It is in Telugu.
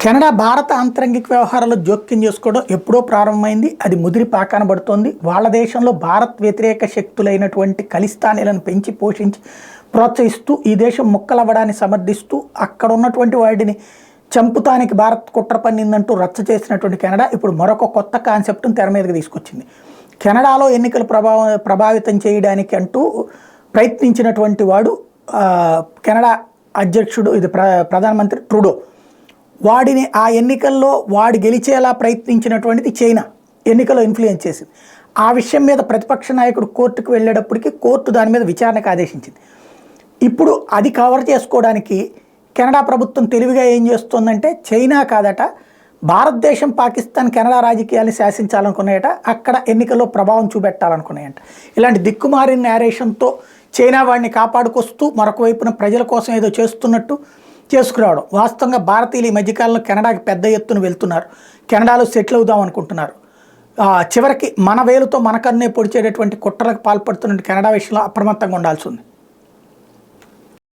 కెనడా భారత ఆంతరంగిక వ్యవహారాల్లో జోక్యం చేసుకోవడం ఎప్పుడో ప్రారంభమైంది. అది ముదిరి పాకాన పడుతోంది. వాళ్ళ దేశంలో భారత్ వ్యతిరేక శక్తులైనటువంటి ఖలిస్తానీలను పెంచి పోషించి ప్రోత్సహిస్తూ ఈ దేశం ముక్కలవ్వడాన్ని సమర్థిస్తూ అక్కడ ఉన్నటువంటి వాడిని చంపుతానికి భారత్ కుట్ర పన్నిందంటూ రచ్చ చేసినటువంటి కెనడా ఇప్పుడు మరొక కొత్త కాన్సెప్ట్ను తెర మీదకి తీసుకొచ్చింది. కెనడాలో ఎన్నికలు ప్రభావితం చేయడానికి అంటూ ప్రయత్నించినటువంటి వాడు కెనడా అధ్యక్షుడు, ఇది ప్రధానమంత్రి ట్రూడో. వాడిని ఆ ఎన్నికల్లో వాడు గెలిచేలా ప్రయత్నించినటువంటిది చైనా ఎన్నికల్లో ఇన్ఫ్లుయెన్స్ చేసింది. ఆ విషయం మీద ప్రతిపక్ష నాయకుడు కోర్టుకు వెళ్ళేటప్పటికి కోర్టు దాని మీద విచారణకు ఆదేశించింది. ఇప్పుడు అది కవర్ చేసుకోవడానికి కెనడా ప్రభుత్వం తెలివిగా ఏం చేస్తుందంటే, చైనా కాదట భారతదేశం పాకిస్తాన్ కెనడా రాజకీయాన్ని శాసించాలనుకున్నాయట, అక్కడ ఎన్నికల్లో ప్రభావం చూపెట్టాలనుకున్నాయంట. ఇలాంటి దిక్కుమారిన నేరేషన్తో చైనా వాడిని కాపాడుకొస్తూ మరొక వైపున ప్రజల కోసం ఏదో చేస్తున్నట్టు చేసుకురావడం. వాస్తవంగా భారతీయులు ఈ మధ్యకాలంలో కెనడాకి పెద్ద ఎత్తున వెళ్తున్నారు, కెనడాలో సెటిల్ అవుదాం అనుకుంటున్నారు. చివరికి మన వేలుతో మన కన్నే పొడిచేటటువంటి కుట్రలకు పాల్పడుతున్న కెనడా విషయంలో అప్రమత్తంగా ఉండాల్సి ఉంది.